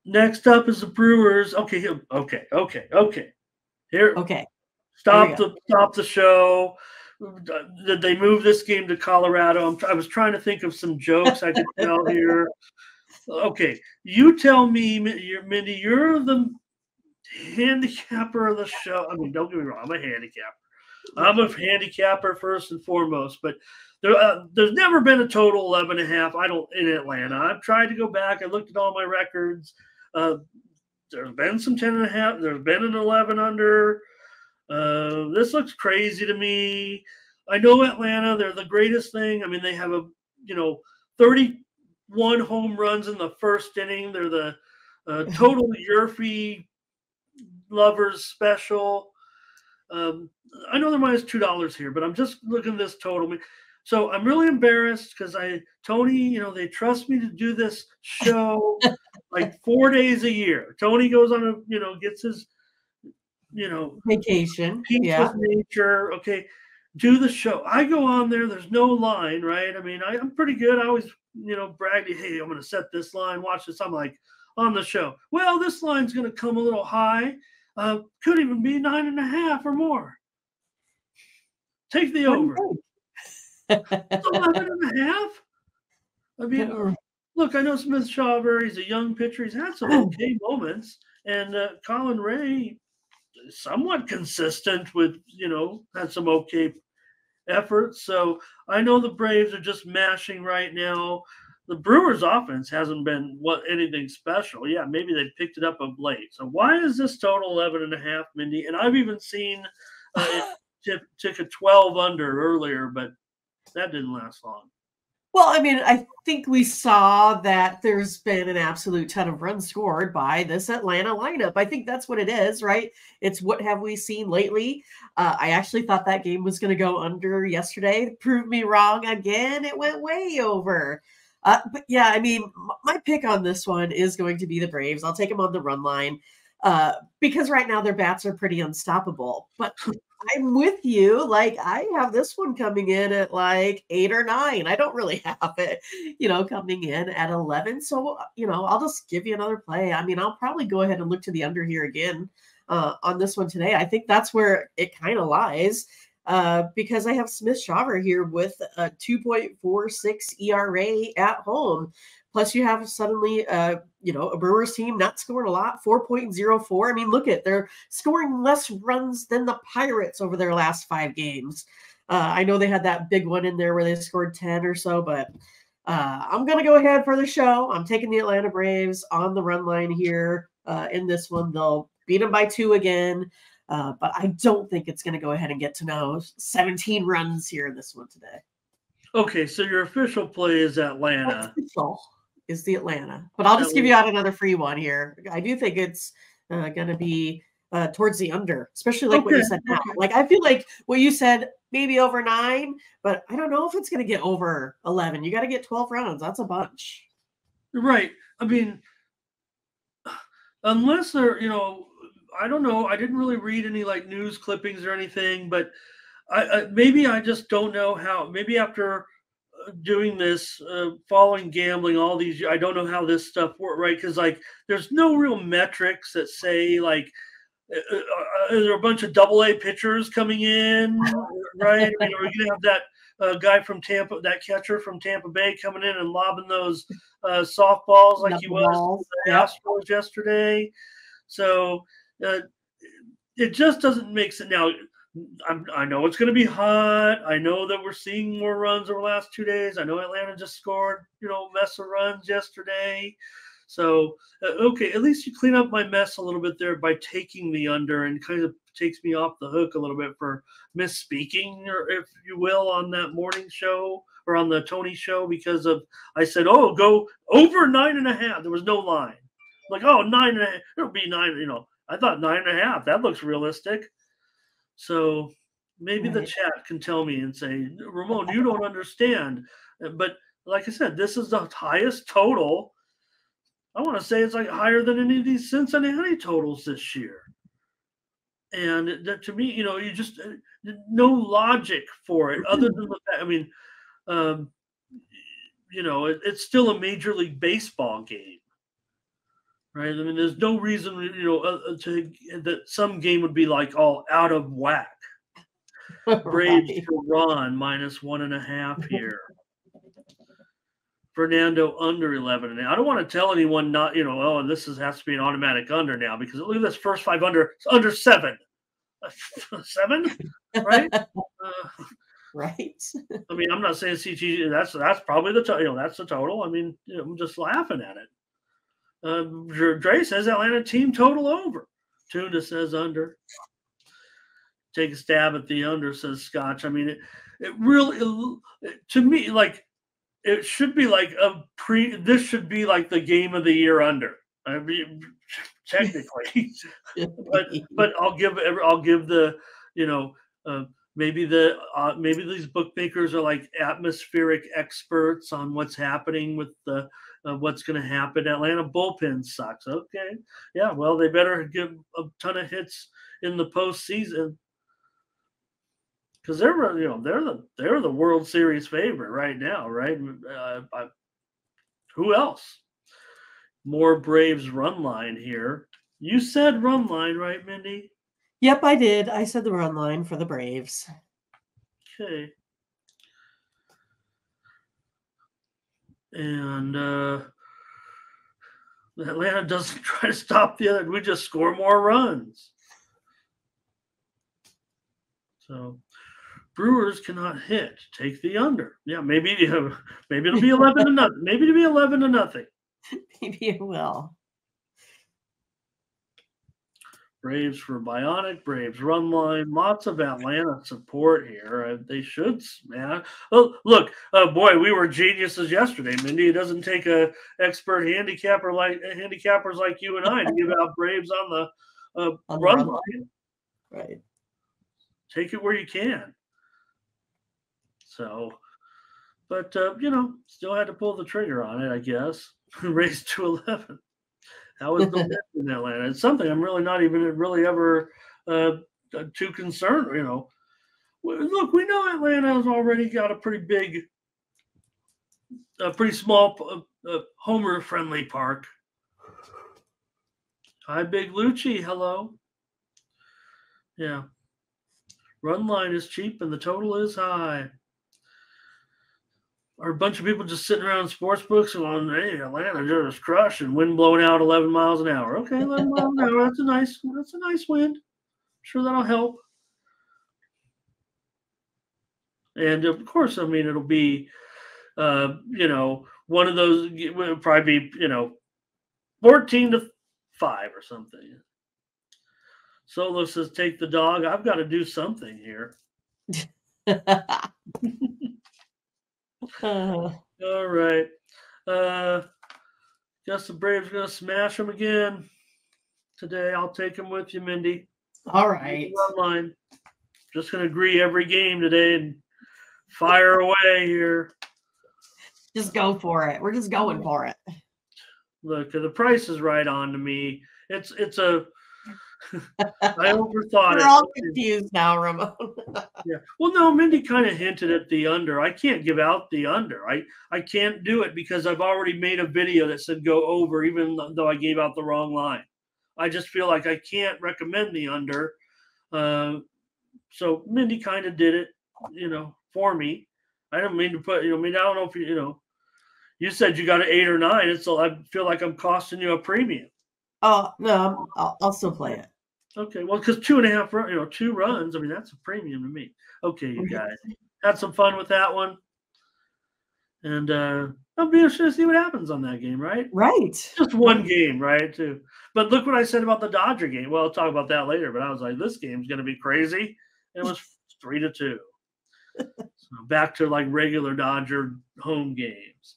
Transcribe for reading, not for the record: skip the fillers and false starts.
Next up is the Brewers. Okay. Here, Okay. stop the show. Did they move this game to Colorado? I was trying to think of some jokes I could tell here. Okay, you tell me, Mindy, you're the handicapper of the show. I mean, don't get me wrong, I'm a handicapper. I'm a handicapper first and foremost, but there's never been a total 11 and a half. I don't in Atlanta. I've tried to go back. I looked at all my records. There's been some 10 and a half. There's been an 11 under. This looks crazy to me. I know Atlanta, they're the greatest thing. I mean, they have 31 home runs in the first inning. They're the total Yurfie lovers special. I know they're minus $2 here, but I'm just looking at this total. So I'm really embarrassed because Tony, they trust me to do this show like 4 days a year. Tony goes on gets his vacation. Peace with nature. Okay, do the show. I go on there. There's no line, right? I mean, I'm pretty good. I always, brag. Hey, I'm going to set this line. Watch this. I'm like on the show. Well, this line's going to come a little high. Could even be 9.5 or more. Take the over. 11.5. I mean, look, I know Smith Shawver. He's a young pitcher. He's had some okay moments, and Colin Ray, somewhat consistent with, had some okay efforts. So I know the Braves are just mashing right now. The Brewers offense hasn't been anything special. Yeah, maybe they picked it up of late. So why is this total 11.5, Mindy? And I've even seen it took a 12 under earlier, but that didn't last long. Well, I mean, I think we saw that there's been an absolute ton of runs scored by this Atlanta lineup. I think that's what it is, right? It's what have we seen lately. I actually thought that game was going to go under yesterday. Proved me wrong again. It went way over. But yeah, I mean, my pick on this one is going to be the Braves. I'll take them on the run line because right now their bats are pretty unstoppable. But I'm with you. Like, I have this one coming in at like 8 or 9. I don't really have it, coming in at 11. So, I'll just give you another play. I mean, I'll probably go ahead and look to the under here again on this one today. I think that's where it kind of lies because I have Smith Shawver here with a 2.46 ERA at home. Plus, you have suddenly, a Brewers team not scoring a lot, 4.04. I mean, look they're scoring less runs than the Pirates over their last 5 games. I know they had that big one in there where they scored 10 or so, but I'm going to go ahead for the show. I'm taking the Atlanta Braves on the run line here in this one. They'll beat them by 2 again, but I don't think it's going to go ahead and get to 17 runs here in this one today. Okay, so your official play is Atlanta. Official is the Atlanta. But I'll just give you out another free one here. I do think it's going to be towards the under, especially like what you said now. Okay. Like, I feel like what you said, maybe over 9, but I don't know if it's going to get over 11. You got to get 12 rounds. That's a bunch. Right. I mean, unless they're, I don't know. I didn't really read any like news clippings or anything, but maybe I just don't know how. Maybe after doing this, following gambling all these, I don't know how this stuff works, right? Because like, there's no real metrics that say like, are there a bunch of AA pitchers coming in, right? I mean, are we gonna have that guy from Tampa, that catcher from Tampa Bay, coming in and lobbing those softballs like he was the Astros yesterday? So it just doesn't make sense. Now, I know it's going to be hot. I know that we're seeing more runs over the last 2 days. I know Atlanta just scored, mess of runs yesterday. So, okay, at least you clean up my mess a little bit there by taking the under, and kind of takes me off the hook a little bit for misspeaking, or if you will, on that morning show or on the Tony show, because I said, oh, go over 9.5. There was no line. I'm like, oh, 9.5. It'll be 9, I thought 9.5. That looks realistic. So maybe the chat can tell me and say, Ramon, you don't understand. But like I said, this is the highest total. I want to say it's like higher than any of these Cincinnati totals this year. And that, to me, you just no logic for it other than the fact. I mean, it's still a Major League Baseball game, right? I mean, there's no reason, that some game would be like all out of whack. Braves Right. for Ron -1.5 here. Fernando under 11. And I don't want to tell anyone not, this has to be an automatic under now because look at this first 5 under, it's under 7. 7, right? Right. I mean, I'm not saying CG. That's probably that's the total. I mean, I'm just laughing at it. Dre says Atlanta team total over. Tuna says under. Take a stab at the under, says Scotch. I mean, it really, to me, like it should be like this should be like the game of the year under. I mean, technically, but I'll give the maybe these bookmakers are like atmospheric experts on what's happening with the what's going to happen. Atlanta bullpen sucks. Okay, yeah, well they better give a ton of hits in the postseason because they're the World Series favorite right now, right? Who else? More Braves run line here. You said run line, right, Mindy? Yep, I did. I said the run line for the Braves. Okay. And Atlanta doesn't try to stop the other. We just score more runs. So Brewers cannot hit. Take the under. Yeah, maybe it'll be 11-0. Maybe it'll be 11-0. Maybe it will. Braves for Bionic. Braves run line. Lots of Atlanta support here. They should smash. Oh, look, boy, we were geniuses yesterday, Mindy. It doesn't take a expert handicappers like you and I to give out Braves on the run line. Right. Take it where you can. So, but still had to pull the trigger on it, I guess. Raised to 11. That was the win in Atlanta. It's something I'm really not even really ever too concerned. Look, we know Atlanta has already got a pretty small homer-friendly park. Hi, Big Lucci. Hello. Yeah. Run line is cheap and the total is high. Are a bunch of people just sitting around sports books going, hey, Atlanta just crushed and wind blowing out 11 miles an hour. Okay, 11 miles an hour. That's a nice wind. I'm sure that'll help. And of course, I mean, it'll be, one of those, it will probably be, 14-5 or something. Solo says, take the dog. I've got to do something here. All right. Guess the Braves are going to smash them again today. I'll take them with you, Mindy. All right. Online. Just going to agree every game today and fire away here. Just go for it. We're just going for it. Look, the price is right on to me. It's a I overthought it. We're all confused now, Ramon. Yeah. Well, no, Mindy kind of hinted at the under. I can't give out the under. I can't do it because I've already made a video that said go over, even though I gave out the wrong line. I just feel like I can't recommend the under. So Mindy kind of did it, for me. I don't mean to put, I don't know if you said you got an 8 or 9. So I feel like I'm costing you a premium. Oh, no, I'll still play it. Okay, well, because 2.5, 2 runs, I mean, that's a premium to me. Okay, you guys had some fun with that one. And I'll be interested to see what happens on that game, right? Right. Just one game, right, too. But look what I said about the Dodger game. Well, I'll talk about that later, but I was like, this game's going to be crazy. And it was 3-2. So back to like regular Dodger home games.